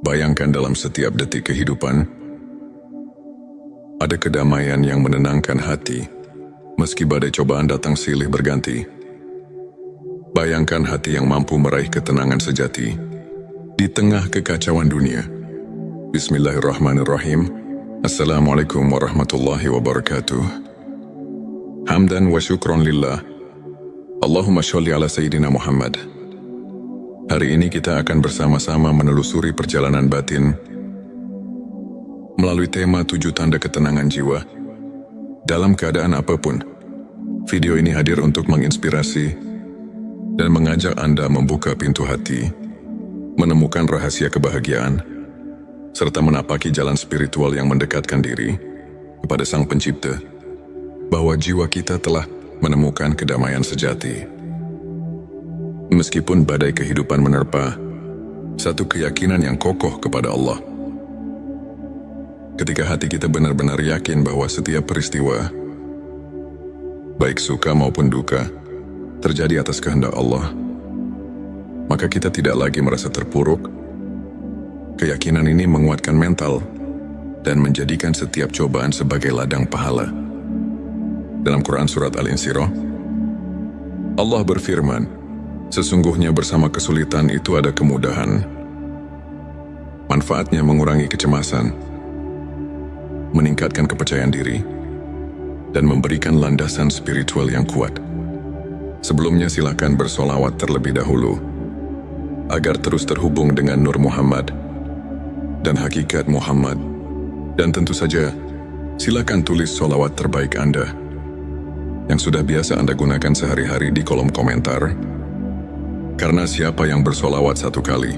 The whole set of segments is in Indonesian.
Bayangkan dalam setiap detik kehidupan, ada kedamaian yang menenangkan hati, meski badai cobaan datang silih berganti. Bayangkan hati yang mampu meraih ketenangan sejati, di tengah kekacauan dunia. Bismillahirrahmanirrahim. Assalamualaikum warahmatullahi wabarakatuh. Hamdan wa syukron lillah. Allahumma sholli ala Sayyidina Muhammad. Hari ini kita akan bersama-sama menelusuri perjalanan batin melalui tema 7 tanda ketenangan jiwa dalam keadaan apapun. Video ini hadir untuk menginspirasi dan mengajak Anda membuka pintu hati, menemukan rahasia kebahagiaan, serta menapaki jalan spiritual yang mendekatkan diri kepada Sang Pencipta, bahwa jiwa kita telah menemukan kedamaian sejati. Meskipun badai kehidupan menerpa, satu keyakinan yang kokoh kepada Allah. Ketika hati kita benar-benar yakin bahwa setiap peristiwa, baik suka maupun duka, terjadi atas kehendak Allah, maka kita tidak lagi merasa terpuruk. Keyakinan ini menguatkan mental dan menjadikan setiap cobaan sebagai ladang pahala. Dalam Quran Surat Al-Insyirah, Allah berfirman, sesungguhnya bersama kesulitan itu ada kemudahan. Manfaatnya mengurangi kecemasan, meningkatkan kepercayaan diri, dan memberikan landasan spiritual yang kuat. Sebelumnya silakan bersolawat terlebih dahulu, agar terus terhubung dengan Nur Muhammad dan hakikat Muhammad. Dan tentu saja, silakan tulis solawat terbaik Anda, yang sudah biasa Anda gunakan sehari-hari di kolom komentar. Karena siapa yang bersolawat 1 kali,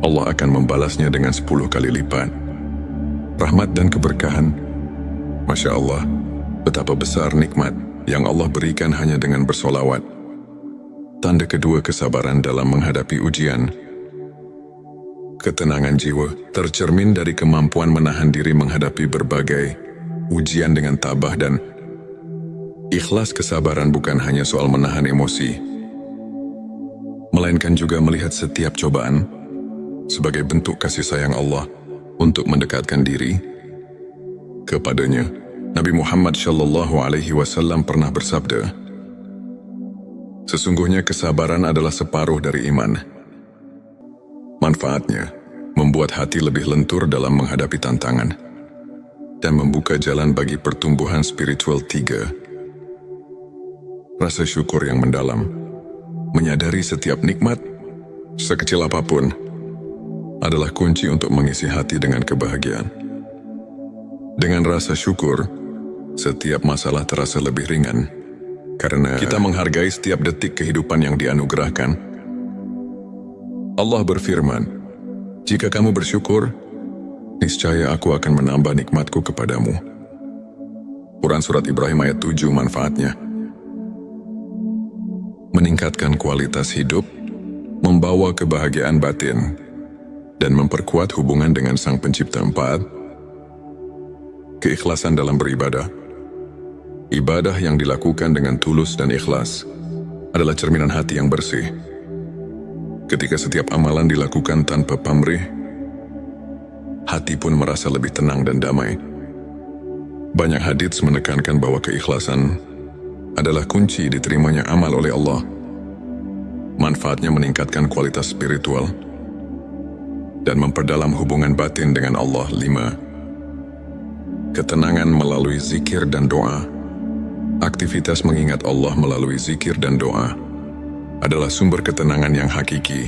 Allah akan membalasnya dengan 10 kali lipat rahmat dan keberkahan. Masya Allah, betapa besar nikmat yang Allah berikan hanya dengan bersolawat. Tanda kedua, kesabaran dalam menghadapi ujian. Ketenangan jiwa tercermin dari kemampuan menahan diri menghadapi berbagai ujian dengan tabah dan ikhlas. Kesabaran bukan hanya soal menahan emosi, melainkan juga melihat setiap cobaan sebagai bentuk kasih sayang Allah untuk mendekatkan diri kepadanya. Nabi Muhammad SAW pernah bersabda, sesungguhnya kesabaran adalah separuh dari iman. Manfaatnya membuat hati lebih lentur dalam menghadapi tantangan dan membuka jalan bagi pertumbuhan spiritual. 3. Rasa syukur yang mendalam. Menyadari setiap nikmat, sekecil apapun, adalah kunci untuk mengisi hati dengan kebahagiaan. Dengan rasa syukur, setiap masalah terasa lebih ringan, karena kita menghargai setiap detik kehidupan yang dianugerahkan. Allah berfirman, jika kamu bersyukur, niscaya aku akan menambah nikmatku kepadamu. Quran Surat Ibrahim ayat 7. Manfaatnya meningkatkan kualitas hidup, membawa kebahagiaan batin, dan memperkuat hubungan dengan Sang Pencipta. 4. Keikhlasan dalam beribadah. Ibadah yang dilakukan dengan tulus dan ikhlas adalah cerminan hati yang bersih. Ketika setiap amalan dilakukan tanpa pamrih, hati pun merasa lebih tenang dan damai. Banyak hadits menekankan bahwa keikhlasan adalah kunci diterimanya amal oleh Allah. Manfaatnya meningkatkan kualitas spiritual dan memperdalam hubungan batin dengan Allah. 5. Ketenangan melalui zikir dan doa. Aktivitas mengingat Allah melalui zikir dan doa adalah sumber ketenangan yang hakiki.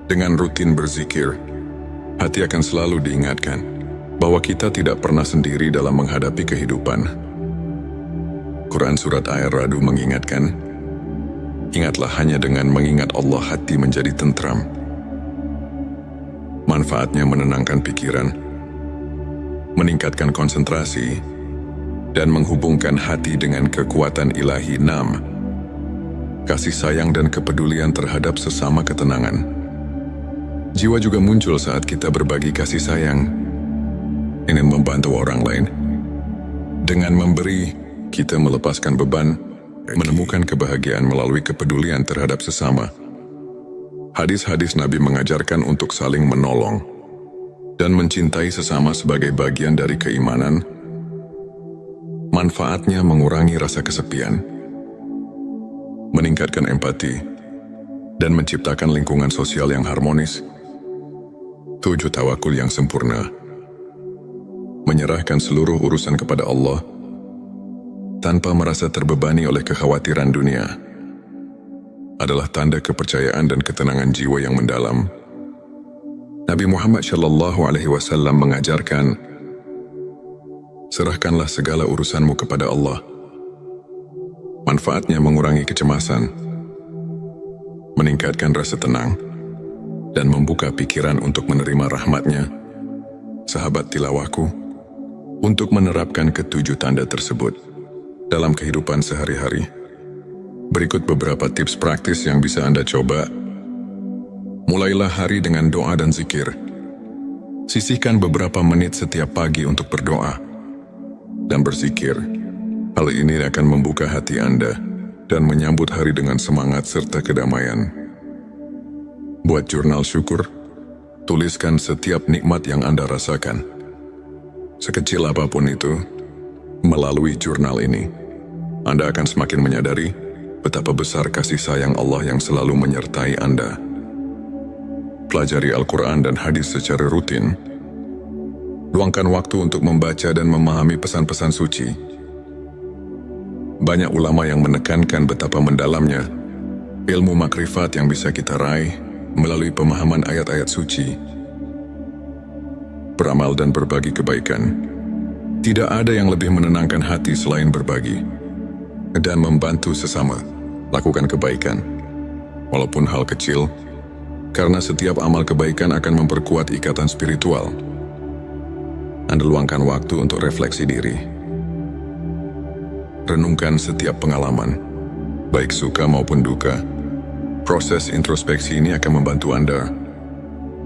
Dengan rutin berzikir, hati akan selalu diingatkan bahwa kita tidak pernah sendiri dalam menghadapi kehidupan. Quran Surat Ar-Ra'd mengingatkan, ingatlah hanya dengan mengingat Allah hati menjadi tentram. Manfaatnya menenangkan pikiran, meningkatkan konsentrasi, dan menghubungkan hati dengan kekuatan ilahi. 6. Kasih sayang dan kepedulian terhadap sesama. Ketenangan jiwa juga muncul saat kita berbagi kasih sayang, ingin membantu orang lain. Dengan memberi, kita melepaskan beban, menemukan kebahagiaan melalui kepedulian terhadap sesama. Hadis-hadis Nabi mengajarkan untuk saling menolong dan mencintai sesama sebagai bagian dari keimanan. Manfaatnya mengurangi rasa kesepian, meningkatkan empati, dan menciptakan lingkungan sosial yang harmonis. 7. Tawakul yang sempurna. Menyerahkan seluruh urusan kepada Allah tanpa merasa terbebani oleh kekhawatiran dunia adalah tanda kepercayaan dan ketenangan jiwa yang mendalam. Nabi Muhammad SAW mengajarkan, serahkanlah segala urusanmu kepada Allah. Manfaatnya mengurangi kecemasan, meningkatkan rasa tenang, dan membuka pikiran untuk menerima rahmat-Nya. Sahabat tilawahku, untuk menerapkan ketujuh tanda tersebut dalam kehidupan sehari-hari, berikut beberapa tips praktis yang bisa Anda coba. Mulailah hari dengan doa dan zikir. Sisihkan beberapa menit setiap pagi untuk berdoa dan berzikir. Hal ini akan membuka hati Anda dan menyambut hari dengan semangat serta kedamaian. Buat jurnal syukur. Tuliskan setiap nikmat yang Anda rasakan, sekecil apapun itu. Melalui jurnal ini, Anda akan semakin menyadari betapa besar kasih sayang Allah yang selalu menyertai Anda. Pelajari Al-Quran dan hadis secara rutin. Luangkan waktu untuk membaca dan memahami pesan-pesan suci. Banyak ulama yang menekankan betapa mendalamnya ilmu makrifat yang bisa kita raih melalui pemahaman ayat-ayat suci. Beramal dan berbagi kebaikan. Tidak ada yang lebih menenangkan hati selain berbagi dan membantu sesama. Lakukan kebaikan, walaupun hal kecil, karena setiap amal kebaikan akan memperkuat ikatan spiritual. Anda luangkan waktu untuk refleksi diri. Renungkan setiap pengalaman, baik suka maupun duka. Proses introspeksi ini akan membantu Anda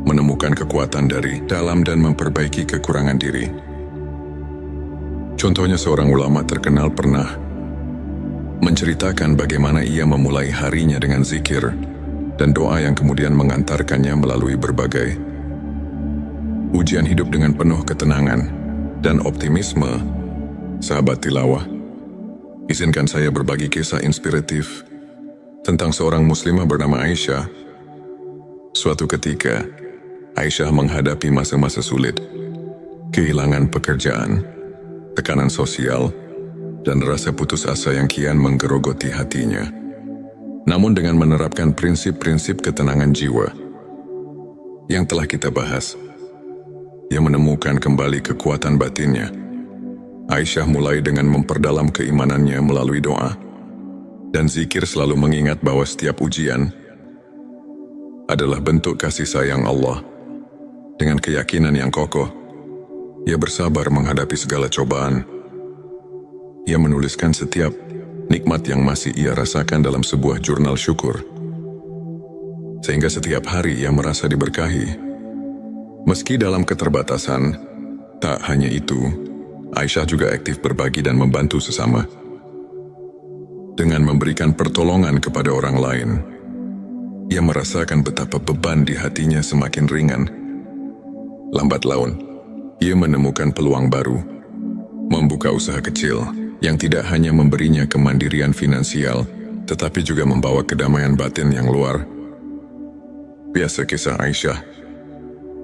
menemukan kekuatan dari dalam dan memperbaiki kekurangan diri. Contohnya, seorang ulama terkenal pernah menceritakan bagaimana ia memulai harinya dengan zikir dan doa yang kemudian mengantarkannya melalui berbagai ujian hidup dengan penuh ketenangan dan optimisme. Sahabat tilawah, izinkan saya berbagi kisah inspiratif tentang seorang muslimah bernama Aisyah. Suatu ketika, Aisyah menghadapi masa-masa sulit, kehilangan pekerjaan, tekanan sosial, dan rasa putus asa yang kian menggerogoti hatinya. Namun dengan menerapkan prinsip-prinsip ketenangan jiwa yang telah kita bahas, ia menemukan kembali kekuatan batinnya. Aisyah mulai dengan memperdalam keimanannya melalui doa dan zikir, selalu mengingat bahwa setiap ujian adalah bentuk kasih sayang Allah. Dengan keyakinan yang kokoh, ia bersabar menghadapi segala cobaan. Ia menuliskan setiap nikmat yang masih ia rasakan dalam sebuah jurnal syukur, sehingga setiap hari ia merasa diberkahi. Meski dalam keterbatasan, tak hanya itu, Aisyah juga aktif berbagi dan membantu sesama. Dengan memberikan pertolongan kepada orang lain, ia merasakan betapa beban di hatinya semakin ringan. Lambat laun, ia menemukan peluang baru, membuka usaha kecil yang tidak hanya memberinya kemandirian finansial, tetapi juga membawa kedamaian batin yang luar biasa. Kisah Aisyah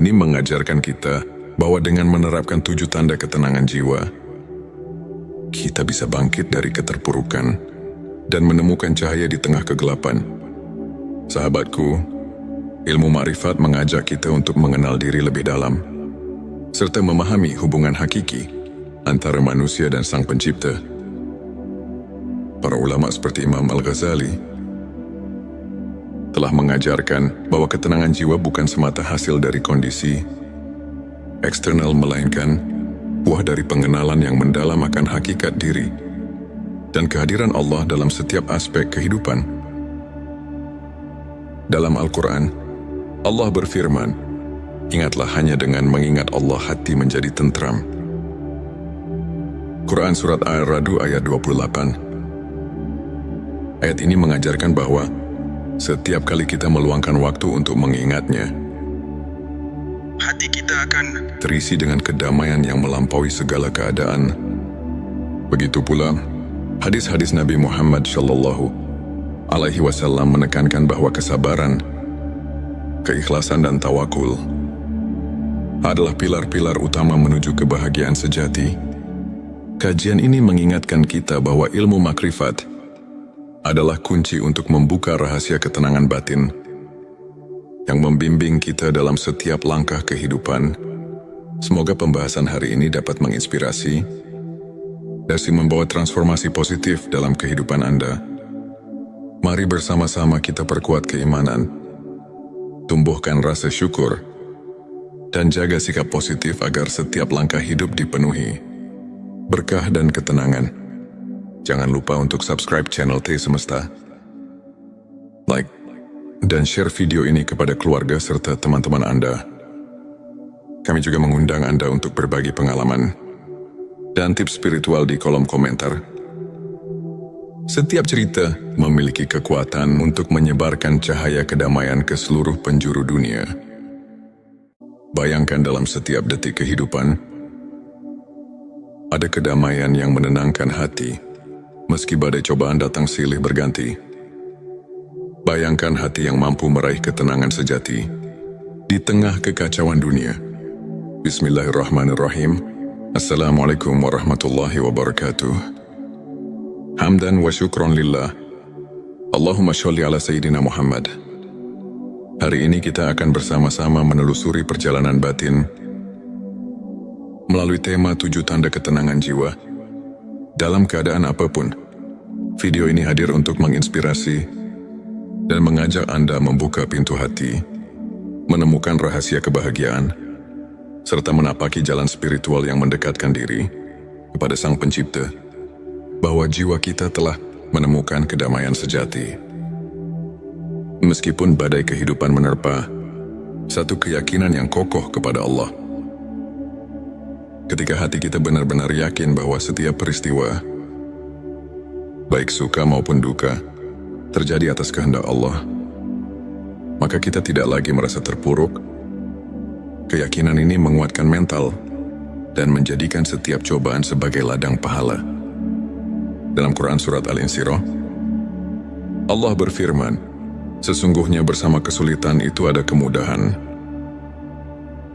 ini mengajarkan kita bahwa dengan menerapkan 7 tanda ketenangan jiwa, kita bisa bangkit dari keterpurukan dan menemukan cahaya di tengah kegelapan. Sahabatku, ilmu makrifat mengajak kita untuk mengenal diri lebih dalam, serta memahami hubungan hakiki antara manusia dan Sang Pencipta. Para ulama seperti Imam Al-Ghazali telah mengajarkan bahwa ketenangan jiwa bukan semata hasil dari kondisi eksternal, melainkan buah dari pengenalan yang mendalam akan hakikat diri dan kehadiran Allah dalam setiap aspek kehidupan. Dalam Al-Quran, Allah berfirman, "Ingatlah, hanya dengan mengingat Allah hati menjadi tentram." Quran Surat Ar-Ra'd ayat 28. Ayat ini mengajarkan bahwa setiap kali kita meluangkan waktu untuk mengingatnya, hati kita akan terisi dengan kedamaian yang melampaui segala keadaan. Begitu pula, hadis-hadis Nabi Muhammad Shallallahu Alaihi Wasallam menekankan bahwa kesabaran, keikhlasan dan tawakul adalah pilar-pilar utama menuju kebahagiaan sejati. Kajian ini mengingatkan kita bahwa ilmu makrifat adalah kunci untuk membuka rahasia ketenangan batin yang membimbing kita dalam setiap langkah kehidupan. Semoga pembahasan hari ini dapat menginspirasi dan membawa transformasi positif dalam kehidupan Anda. Mari bersama-sama kita perkuat keimanan, tumbuhkan rasa syukur, dan jaga sikap positif agar setiap langkah hidup dipenuhi berkah dan ketenangan. Jangan lupa untuk subscribe channel T Semesta, like, dan share video ini kepada keluarga serta teman-teman Anda. Kami juga mengundang Anda untuk berbagi pengalaman dan tips spiritual di kolom komentar. Setiap cerita memiliki kekuatan untuk menyebarkan cahaya kedamaian ke seluruh penjuru dunia. Bayangkan dalam setiap detik kehidupan, ada kedamaian yang menenangkan hati, meski badai cobaan datang silih berganti. Bayangkan hati yang mampu meraih ketenangan sejati di tengah kekacauan dunia. Bismillahirrahmanirrahim. Assalamualaikum warahmatullahi wabarakatuh. Hamdan wa syukron lillah. Allahumma sholli ala Sayyidina Muhammad. Hari ini kita akan bersama-sama menelusuri perjalanan batin melalui tema 7 tanda ketenangan jiwa dalam keadaan apapun. Video ini hadir untuk menginspirasi dan mengajak Anda membuka pintu hati, menemukan rahasia kebahagiaan, serta menapaki jalan spiritual yang mendekatkan diri kepada Sang Pencipta, bahwa jiwa kita telah menemukan kedamaian sejati. Meskipun badai kehidupan menerpa, satu keyakinan yang kokoh kepada Allah. Ketika hati kita benar-benar yakin bahwa setiap peristiwa, baik suka maupun duka, terjadi atas kehendak Allah, maka kita tidak lagi merasa terpuruk. Keyakinan ini menguatkan mental dan menjadikan setiap cobaan sebagai ladang pahala. Dalam Quran Surat Al-Insyirah, Allah berfirman, sesungguhnya bersama kesulitan itu ada kemudahan.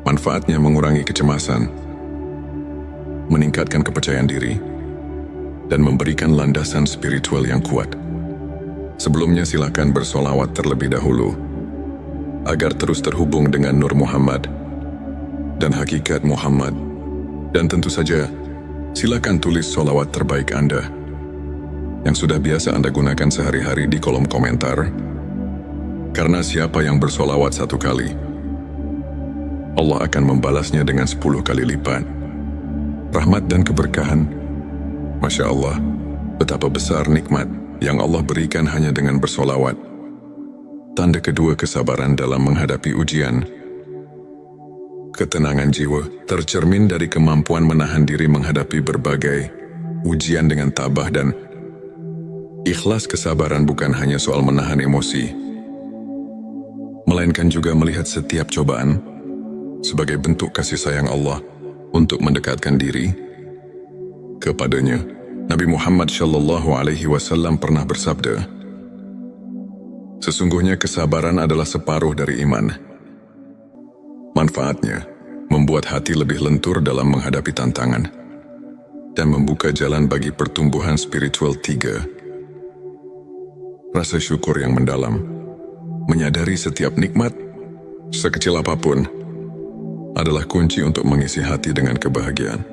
Manfaatnya mengurangi kecemasan, meningkatkan kepercayaan diri, dan memberikan landasan spiritual yang kuat. Sebelumnya silakan bersolawat terlebih dahulu, agar terus terhubung dengan Nur Muhammad dan hakikat Muhammad. Dan tentu saja, silakan tulis solawat terbaik Anda yang sudah biasa Anda gunakan sehari-hari di kolom komentar. Karena siapa yang bersolawat 1 kali, Allah akan membalasnya dengan 10 kali lipat rahmat dan keberkahan. Masya Allah, betapa besar nikmat yang Allah berikan hanya dengan bersolawat. Tanda kedua kesabaran dalam menghadapi ujian. Ketenangan jiwa tercermin dari kemampuan menahan diri menghadapi berbagai ujian dengan tabah dan ikhlas. Kesabaran bukan hanya soal menahan emosi, melainkan juga melihat setiap cobaan sebagai bentuk kasih sayang Allah untuk mendekatkan diri kepadanya. Nabi Muhammad Shallallahu Alaihi Wasallam pernah bersabda, sesungguhnya kesabaran adalah separuh dari iman. Manfaatnya membuat hati lebih lentur dalam menghadapi tantangan dan membuka jalan bagi pertumbuhan spiritual. 3. Rasa syukur yang mendalam. Menyadari setiap nikmat, sekecil apapun, adalah kunci untuk mengisi hati dengan kebahagiaan.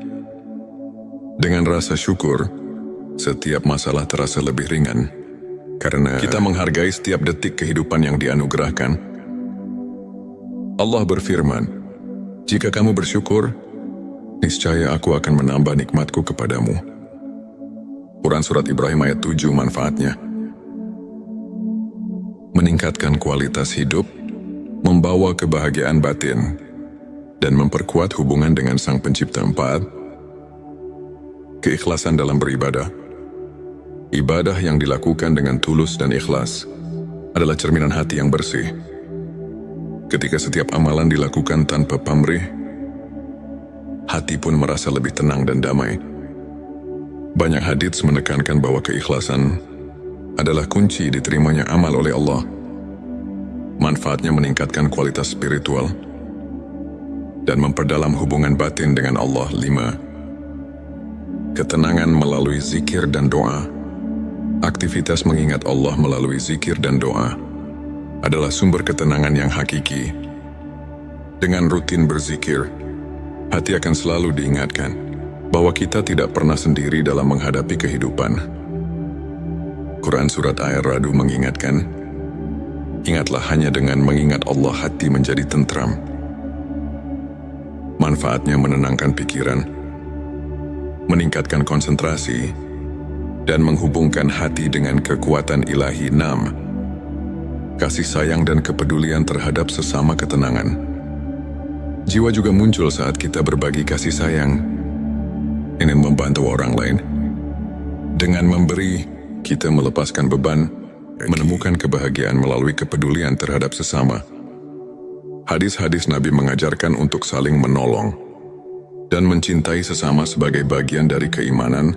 Dengan rasa syukur, setiap masalah terasa lebih ringan, karena kita menghargai setiap detik kehidupan yang dianugerahkan. Allah berfirman, jika kamu bersyukur, niscaya aku akan menambah nikmatku kepadamu. Quran Surat Ibrahim ayat 7. Manfaatnya meningkatkan kualitas hidup, membawa kebahagiaan batin, dan memperkuat hubungan dengan Sang Pencipta. 4. Keikhlasan dalam beribadah. Ibadah yang dilakukan dengan tulus dan ikhlas adalah cerminan hati yang bersih. Ketika setiap amalan dilakukan tanpa pamrih, hati pun merasa lebih tenang dan damai. Banyak hadits menekankan bahwa keikhlasan adalah kunci diterimanya amal oleh Allah. Manfaatnya meningkatkan kualitas spiritual dan memperdalam hubungan batin dengan Allah. 5. Ketenangan melalui zikir dan doa. Aktivitas mengingat Allah melalui zikir dan doa adalah sumber ketenangan yang hakiki. Dengan rutin berzikir, hati akan selalu diingatkan bahwa kita tidak pernah sendiri dalam menghadapi kehidupan. Quran Surat Ar-Ra'd mengingatkan, ingatlah hanya dengan mengingat Allah hati menjadi tentram. Manfaatnya menenangkan pikiran, meningkatkan konsentrasi, dan menghubungkan hati dengan kekuatan ilahi. 6. Kasih sayang dan kepedulian terhadap sesama ketenangan. Jiwa juga muncul saat kita berbagi kasih sayang, ingin membantu orang lain. Dengan memberi, kita melepaskan beban, menemukan kebahagiaan melalui kepedulian terhadap sesama. Hadis-hadis Nabi mengajarkan untuk saling menolong dan mencintai sesama sebagai bagian dari keimanan.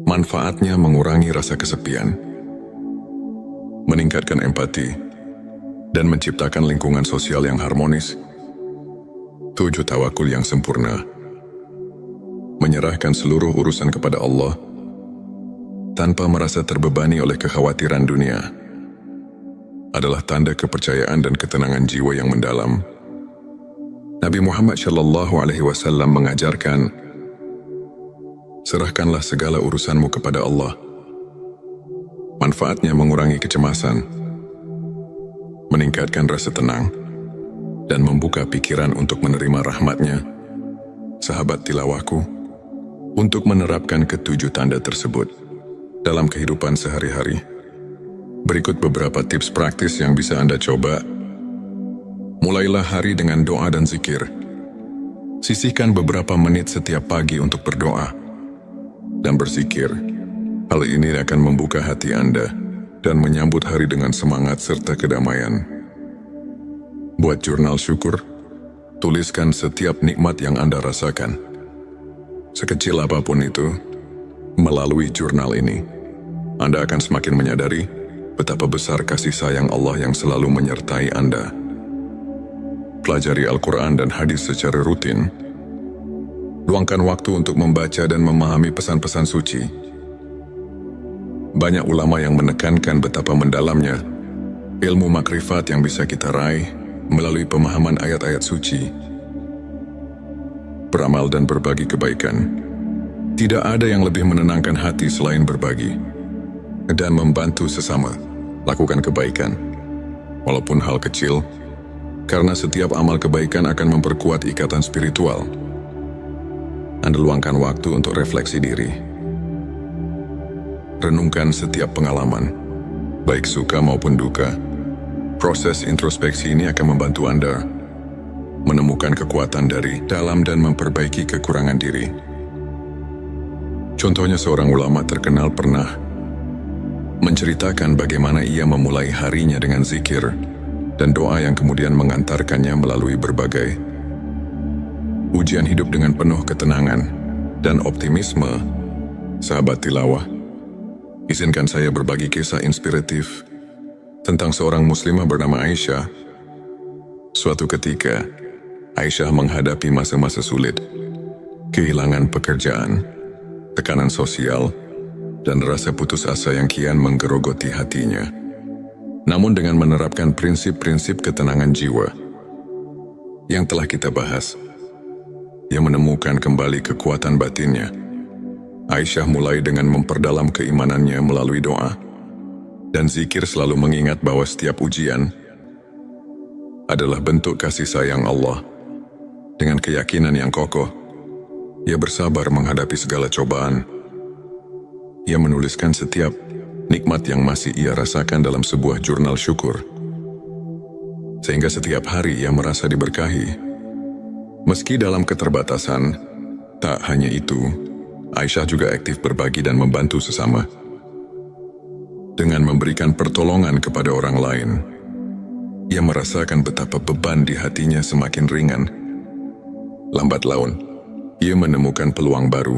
Manfaatnya mengurangi rasa kesepian, meningkatkan empati, dan menciptakan lingkungan sosial yang harmonis. 7. Tawakul yang sempurna. Menyerahkan seluruh urusan kepada Allah tanpa merasa terbebani oleh kekhawatiran dunia adalah tanda kepercayaan dan ketenangan jiwa yang mendalam. Nabi Muhammad SAW mengajarkan, serahkanlah segala urusanmu kepada Allah. Manfaatnya mengurangi kecemasan, meningkatkan rasa tenang, dan membuka pikiran untuk menerima rahmat-Nya. Sahabat tilawahku, untuk menerapkan ketujuh tanda tersebut dalam kehidupan sehari-hari, berikut beberapa tips praktis yang bisa Anda coba. Mulailah hari dengan doa dan zikir. Sisihkan beberapa menit setiap pagi untuk berdoa dan berzikir. Hal ini akan membuka hati Anda dan menyambut hari dengan semangat serta kedamaian. Buat jurnal syukur. Tuliskan setiap nikmat yang Anda rasakan, sekecil apapun itu. Melalui jurnal ini, Anda akan semakin menyadari betapa besar kasih sayang Allah yang selalu menyertai Anda. Pelajari Al-Quran dan hadis secara rutin. Luangkan waktu untuk membaca dan memahami pesan-pesan suci. Banyak ulama yang menekankan betapa mendalamnya ilmu makrifat yang bisa kita raih melalui pemahaman ayat-ayat suci. Beramal dan berbagi kebaikan. Tidak ada yang lebih menenangkan hati selain berbagi dan membantu sesama. Lakukan kebaikan, walaupun hal kecil, karena setiap amal kebaikan akan memperkuat ikatan spiritual. Anda luangkan waktu untuk refleksi diri. Renungkan setiap pengalaman, baik suka maupun duka. Proses introspeksi ini akan membantu Anda menemukan kekuatan dari dalam dan memperbaiki kekurangan diri. Contohnya, seorang ulama terkenal pernah menceritakan bagaimana ia memulai harinya dengan zikir dan doa yang kemudian mengantarkannya melalui berbagai ujian hidup dengan penuh ketenangan dan optimisme. Sahabat tilawah, izinkan saya berbagi kisah inspiratif tentang seorang muslimah bernama Aisyah. Suatu ketika, Aisyah menghadapi masa-masa sulit, kehilangan pekerjaan, tekanan sosial, dan rasa putus asa yang kian menggerogoti hatinya. Namun dengan menerapkan prinsip-prinsip ketenangan jiwa yang telah kita bahas, ia menemukan kembali kekuatan batinnya. Aisyah mulai dengan memperdalam keimanannya melalui doa dan zikir, selalu mengingat bahwa setiap ujian adalah bentuk kasih sayang Allah. Dengan keyakinan yang kokoh, ia bersabar menghadapi segala cobaan. Ia menuliskan setiap nikmat yang masih ia rasakan dalam sebuah jurnal syukur, sehingga setiap hari ia merasa diberkahi. Meski dalam keterbatasan, tak hanya itu, Aisyah juga aktif berbagi dan membantu sesama. Dengan memberikan pertolongan kepada orang lain, ia merasakan betapa beban di hatinya semakin ringan. Lambat laun, ia menemukan peluang baru,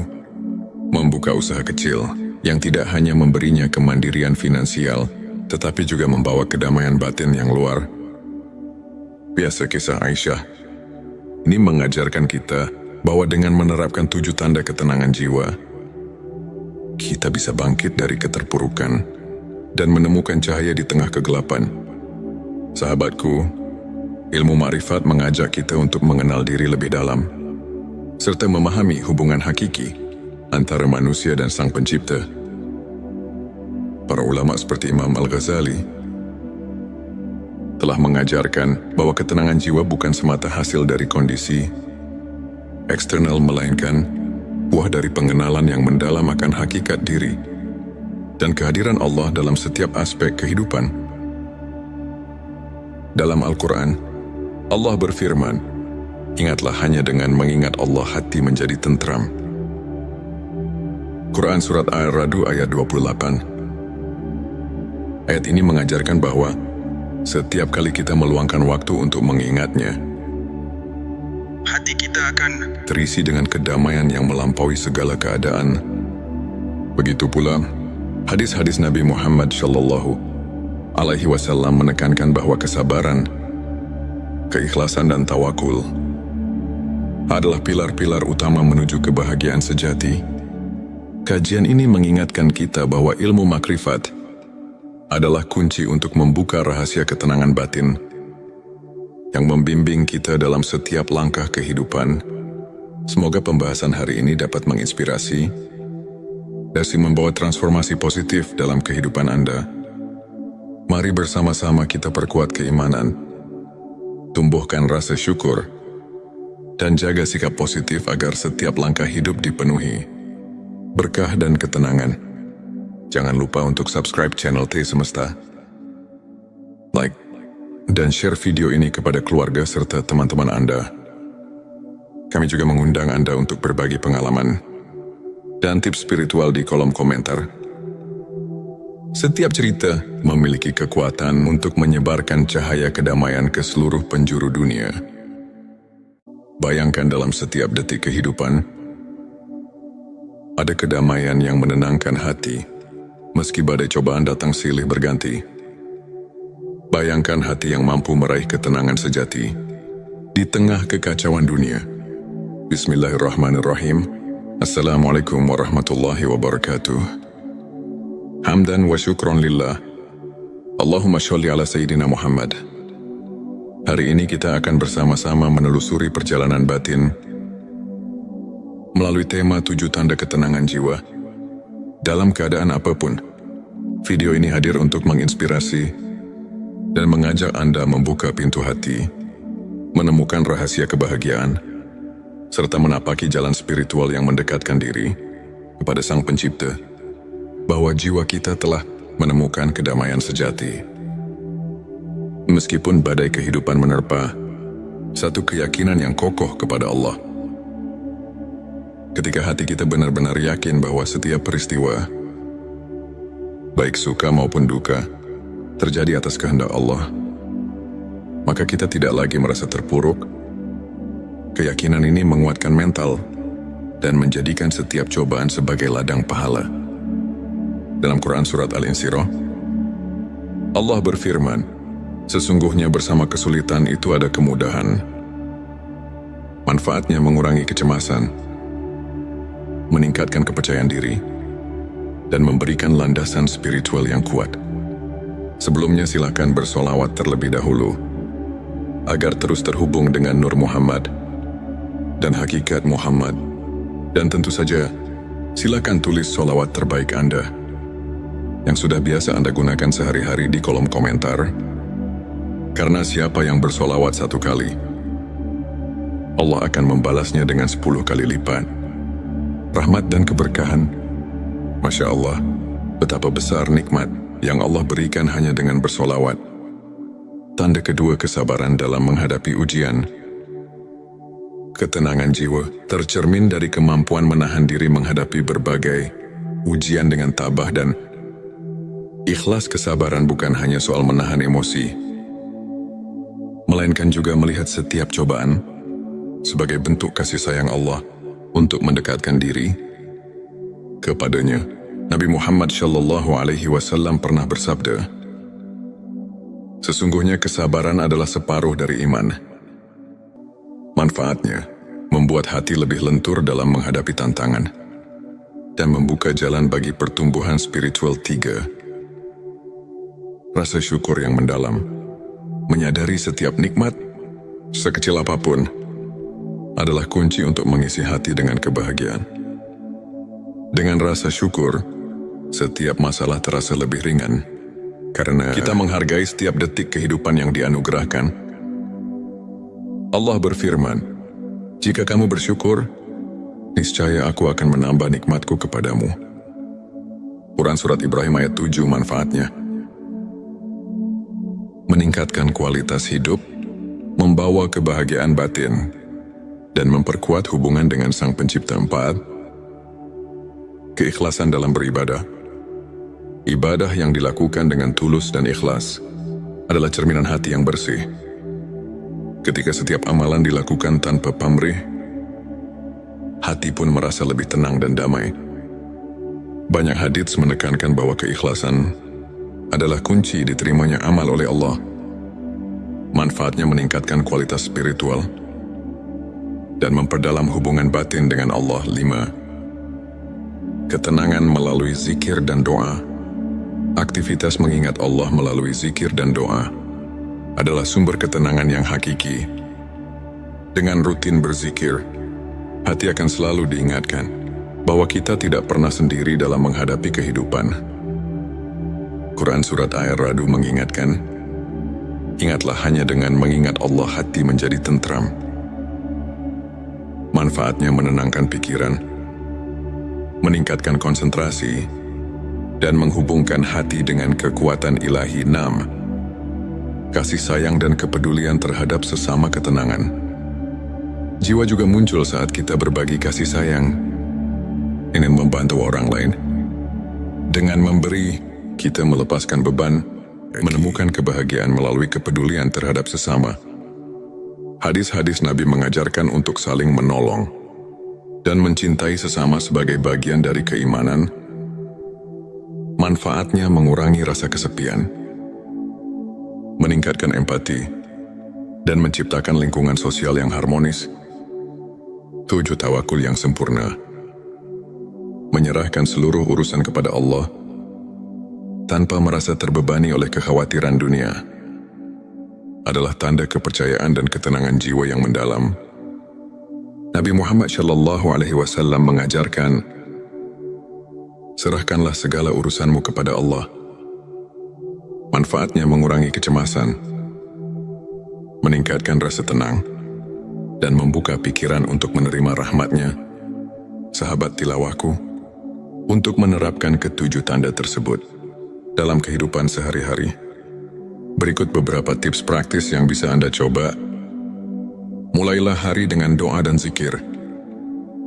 membuka usaha kecil yang tidak hanya memberinya kemandirian finansial, tetapi juga membawa kedamaian batin yang luar biasa. Kisah Aisyah ini mengajarkan kita bahwa dengan menerapkan 7 tanda ketenangan jiwa, kita bisa bangkit dari keterpurukan dan menemukan cahaya di tengah kegelapan. Sahabatku, ilmu ma'rifat mengajak kita untuk mengenal diri lebih dalam, serta memahami hubungan hakiki antara manusia dan Sang Pencipta. Para ulama seperti Imam Al-Ghazali telah mengajarkan bahwa ketenangan jiwa bukan semata hasil dari kondisi eksternal, melainkan buah dari pengenalan yang mendalam akan hakikat diri dan kehadiran Allah dalam setiap aspek kehidupan. Dalam Al-Quran, Allah berfirman, "Ingatlah, hanya dengan mengingat Allah hati menjadi tentram." Quran Surat Ar-Ra'd ayat 28. Ayat ini mengajarkan bahwa setiap kali kita meluangkan waktu untuk mengingatnya, hati kita akan terisi dengan kedamaian yang melampaui segala keadaan. Begitu pula, hadis-hadis Nabi Muhammad SAW menekankan bahwa kesabaran, keikhlasan dan tawakul adalah pilar-pilar utama menuju kebahagiaan sejati. Kajian ini mengingatkan kita bahwa ilmu makrifat adalah kunci untuk membuka rahasia ketenangan batin yang membimbing kita dalam setiap langkah kehidupan. Semoga pembahasan hari ini dapat menginspirasi dan membawa transformasi positif dalam kehidupan Anda. Mari bersama-sama kita perkuat keimanan, tumbuhkan rasa syukur, dan jaga sikap positif agar setiap langkah hidup dipenuhi berkah dan ketenangan. Jangan lupa untuk subscribe channel T Semesta, like, dan share video ini kepada keluarga serta teman-teman Anda. Kami juga mengundang Anda untuk berbagi pengalaman dan tips spiritual di kolom komentar. Setiap cerita memiliki kekuatan untuk menyebarkan cahaya kedamaian ke seluruh penjuru dunia. Bayangkan, dalam setiap detik kehidupan, ada kedamaian yang menenangkan hati, meski badai cobaan datang silih berganti. Bayangkan hati yang mampu meraih ketenangan sejati di tengah kekacauan dunia. Bismillahirrahmanirrahim. Assalamualaikum warahmatullahi wabarakatuh. Hamdan wa syukron lillah. Allahumma sholli ala Sayyidina Muhammad. Hari ini kita akan bersama-sama menelusuri perjalanan batin melalui tema 7 tanda ketenangan jiwa. Dalam keadaan apapun, video ini hadir untuk menginspirasi dan mengajak Anda membuka pintu hati, menemukan rahasia kebahagiaan, serta menapaki jalan spiritual yang mendekatkan diri kepada Sang Pencipta, bahwa jiwa kita telah menemukan kedamaian sejati. Meskipun badai kehidupan menerpa, satu keyakinan yang kokoh kepada Allah. Ketika hati kita benar-benar yakin bahwa setiap peristiwa, baik suka maupun duka, terjadi atas kehendak Allah, maka kita tidak lagi merasa terpuruk. Keyakinan ini menguatkan mental dan menjadikan setiap cobaan sebagai ladang pahala. Dalam Quran Surat Al-Insyirah, Allah berfirman, "Sesungguhnya bersama kesulitan itu ada kemudahan. Manfaatnya mengurangi kecemasan, meningkatkan kepercayaan diri, dan memberikan landasan spiritual yang kuat." Sebelumnya silakan bersolawat terlebih dahulu agar terus terhubung dengan Nur Muhammad dan hakikat Muhammad. Dan tentu saja, silakan tulis solawat terbaik Anda yang sudah biasa Anda gunakan sehari-hari di kolom komentar. Karena siapa yang bersolawat 1 kali, Allah akan membalasnya dengan 10 kali lipat rahmat dan keberkahan. Masya Allah, betapa besar nikmat yang Allah berikan hanya dengan bersolawat. Tanda kedua, kesabaran dalam menghadapi ujian. Ketenangan jiwa tercermin dari kemampuan menahan diri menghadapi berbagai ujian dengan tabah dan Ikhlas kesabaran bukan hanya soal menahan emosi, melainkan juga melihat setiap cobaan sebagai bentuk kasih sayang Allah untuk mendekatkan diri kepadanya. Nabi Muhammad SAW pernah bersabda, "Sesungguhnya kesabaran adalah separuh dari iman. Manfaatnya membuat hati lebih lentur dalam menghadapi tantangan dan membuka jalan bagi pertumbuhan spiritual. 3. Rasa syukur yang mendalam. Menyadari setiap nikmat, sekecil apapun, adalah kunci untuk mengisi hati dengan kebahagiaan. Dengan rasa syukur, setiap masalah terasa lebih ringan, karena kita menghargai setiap detik kehidupan yang dianugerahkan. Allah berfirman, "Jika kamu bersyukur, niscaya aku akan menambah nikmatku kepadamu." Quran Surat Ibrahim ayat 7. Manfaatnya meningkatkan kualitas hidup, membawa kebahagiaan batin, dan memperkuat hubungan dengan Sang Pencipta. 4. Keikhlasan dalam beribadah. Ibadah yang dilakukan dengan tulus dan ikhlas adalah cerminan hati yang bersih. Ketika setiap amalan dilakukan tanpa pamrih, hati pun merasa lebih tenang dan damai. Banyak hadits menekankan bahwa keikhlasan adalah kunci diterimanya amal oleh Allah. Manfaatnya meningkatkan kualitas spiritual dan memperdalam hubungan batin dengan Allah. 5. Ketenangan melalui zikir dan doa. Aktivitas mengingat Allah melalui zikir dan doa adalah sumber ketenangan yang hakiki. Dengan rutin berzikir, hati akan selalu diingatkan bahwa kita tidak pernah sendiri dalam menghadapi kehidupan. Quran Surat Ar-Ra'd mengingatkan, "Ingatlah hanya dengan mengingat Allah hati menjadi tentram." Manfaatnya menenangkan pikiran, meningkatkan konsentrasi, dan menghubungkan hati dengan kekuatan ilahi. 6. Kasih sayang dan kepedulian terhadap sesama ketenangan. Jiwa juga muncul saat kita berbagi kasih sayang, ingin membantu orang lain. Dengan memberi, kita melepaskan beban, menemukan kebahagiaan melalui kepedulian terhadap sesama. Hadis-hadis Nabi mengajarkan untuk saling menolong dan mencintai sesama sebagai bagian dari keimanan. Manfaatnya mengurangi rasa kesepian, meningkatkan empati, dan menciptakan lingkungan sosial yang harmonis. 7. Tawakul yang sempurna. Menyerahkan seluruh urusan kepada Allah tanpa merasa terbebani oleh kekhawatiran dunia adalah tanda kepercayaan dan ketenangan jiwa yang mendalam. Nabi Muhammad SAW mengajarkan, "Serahkanlah segala urusanmu kepada Allah." Manfaatnya mengurangi kecemasan, meningkatkan rasa tenang, dan membuka pikiran untuk menerima rahmat-Nya. Sahabat tilawahku, untuk menerapkan ketujuh tanda tersebut dalam kehidupan sehari-hari, berikut beberapa tips praktis yang bisa Anda coba. Mulailah hari dengan doa dan zikir.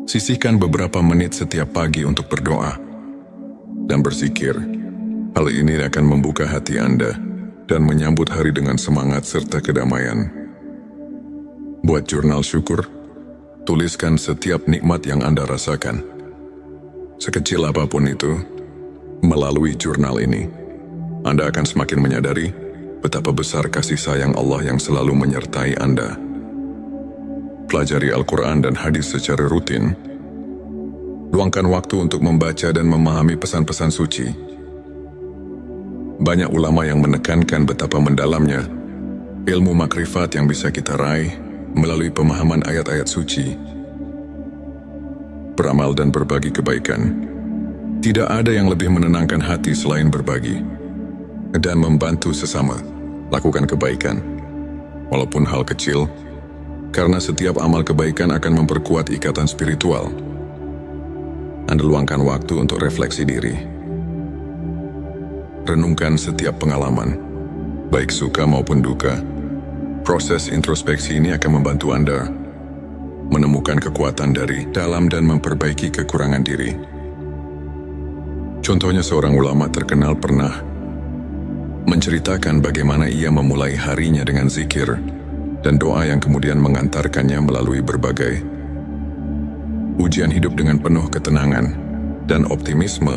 Sisihkan beberapa menit setiap pagi untuk berdoa dan berzikir. Hal ini akan membuka hati Anda dan menyambut hari dengan semangat serta kedamaian. Buat jurnal syukur. Tuliskan setiap nikmat yang Anda rasakan, sekecil apapun itu. Melalui jurnal ini, Anda akan semakin menyadari betapa besar kasih sayang Allah yang selalu menyertai Anda. Pelajari Al-Quran dan hadis secara rutin. Luangkan waktu untuk membaca dan memahami pesan-pesan suci. Banyak ulama yang menekankan betapa mendalamnya ilmu makrifat yang bisa kita raih melalui pemahaman ayat-ayat suci. Beramal dan berbagi kebaikan. Tidak ada yang lebih menenangkan hati selain berbagi dan membantu sesama. Lakukan kebaikan, walaupun hal kecil, karena setiap amal kebaikan akan memperkuat ikatan spiritual. Anda luangkan waktu untuk refleksi diri. Renungkan setiap pengalaman, baik suka maupun duka. Proses introspeksi ini akan membantu Anda menemukan kekuatan dari dalam dan memperbaiki kekurangan diri. Contohnya, seorang ulama terkenal pernah menceritakan bagaimana ia memulai harinya dengan zikir dan doa yang kemudian mengantarkannya melalui berbagai ujian hidup dengan penuh ketenangan dan optimisme.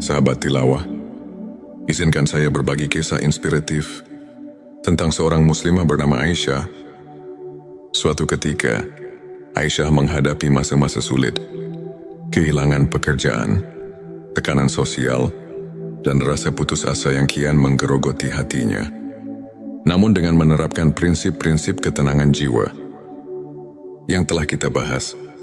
Sahabat tilawah, izinkan saya berbagi kisah inspiratif tentang seorang muslimah bernama Aisyah. Suatu ketika, Aisyah menghadapi masa-masa sulit, kehilangan pekerjaan, tekanan sosial, dan rasa putus asa yang kian menggerogoti hatinya. Namun dengan menerapkan prinsip-prinsip ketenangan jiwa yang telah kita bahas,